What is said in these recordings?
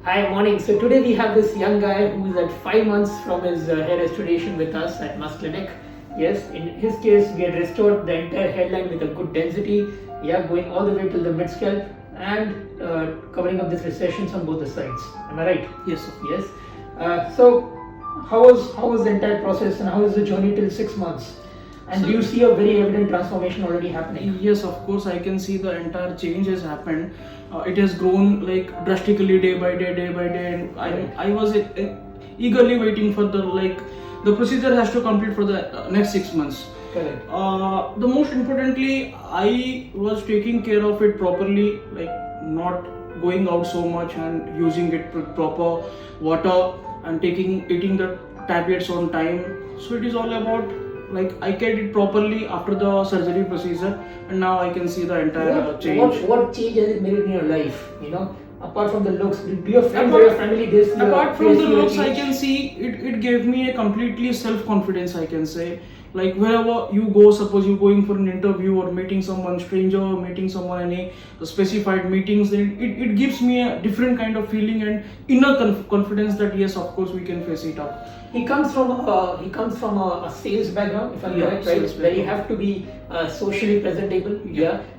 Hi, morning. So today we have this young guy who is at 5 months from his hair restoration with us at Musk Clinic. Yes, in his case, we had restored the entire hairline with a good density. Yeah, going all the way to the mid-scalp and covering up these recessions on both the sides. Am I right? Yes, sir. Yes. So how was the entire process and how is the journey till 6 months? And do you see a very evident transformation already happening? Yes, of course, I can see the entire change has happened. It has grown like drastically day by day, and I was eagerly waiting for the procedure has to complete for the next 6 months. Correct. The most importantly, I was taking care of it properly, like not going out so much and using it with proper water and eating the tablets on time. So it is all about like I cared it properly after the surgery procedure, and now I can see the entire change. What change has it made in your life? You know, apart from the looks, do your friends or your family apart from the looks, I can see it gave me a completely self-confidence, I can say. Like wherever you go, suppose you're going for an interview or meeting someone stranger or meeting someone any specified meetings, then it gives me a different kind of feeling and inner confidence that yes, of course we can face it up. He comes from a sales background, if I'm correct, right? Where you have to be socially presentable,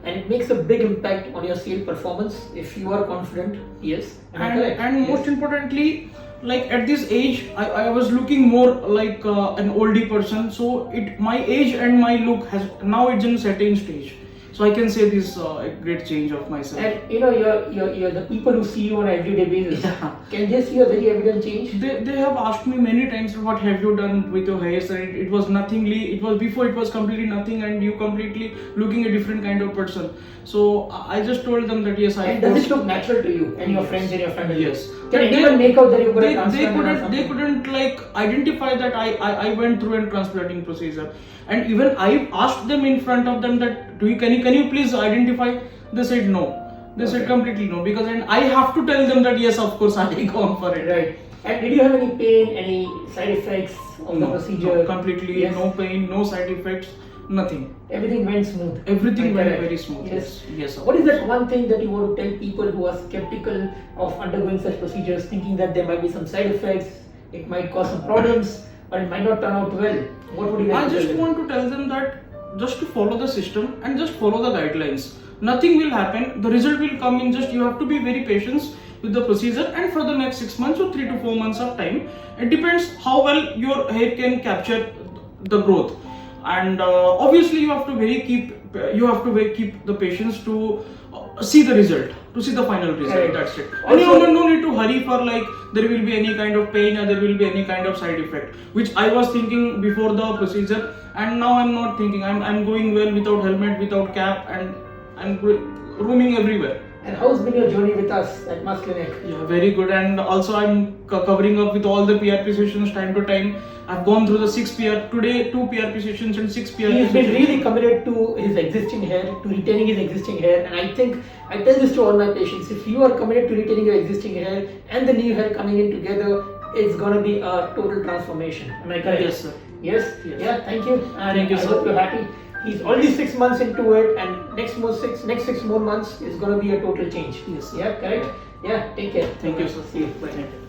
and it makes a big impact on your sales performance if you are confident. Yes, and most importantly, like at this age, I was looking more like an oldie person. So my age and my look has now it's in a certain stage. So I can say this a great change of myself. And you know, you're the people who see you on an everyday basis. Can they see a very evident change? They have asked me many times, what have you done with your hair? And it was nothingly. It was before it was completely nothing, and you completely looking a different kind of person. So I just told them that yes, And does it look natural to you and your friends and your family? Yes. Can anyone make out that you got a transplant? They couldn't like identify that I went through a transplanting procedure, and even I asked them in front of them that can you please identify? They said no. They said completely no, because and I have to tell them that yes, of course I gone for it. Right. And did you have any pain, any side effects of the procedure? No, completely no pain, no side effects, nothing. Everything went smooth. Everything went very smooth. Yes. Yes. What is that one thing that you want to tell people who are skeptical of undergoing such procedures, thinking that there might be some side effects, it might cause some problems, or it might not turn out well? What would you like to tell them? I just want to tell them that just to follow the system and just follow the guidelines. Nothing will happen. The result will come in just you have to be very patient with the procedure, and for the next 6 months or 3 to 4 months of time, it depends how well your hair can capture the growth. And obviously you have to keep the patience to see the result, to see the final result. Right. That's it. And no need to hurry for like there will be any kind of pain or there will be any kind of side effect, which I was thinking before the procedure, and now I'm not thinking. I'm going well without helmet, without cap, and I'm roaming everywhere. And how's been your journey with us at Musk Clinic? Yeah, very good. And also I'm covering up with all the PRP sessions time to time. I've gone through the 6 today 2 PRP sessions and 6 PRP He's been really committed to his existing hair, to retaining his existing hair. And I think, I tell this to all my patients, if you are committed to retaining your existing hair and the new hair coming in together, it's going to be a total transformation. Am I correct? Yes, sir. Yes? Yeah, thank you. And thank you, I sir. hope you're happy. He's already 6 months into it, and next 6 more months is going to be a total change. Yes, sir. Yeah, correct? Yeah, take care. Thank you, sir. See you. Bye.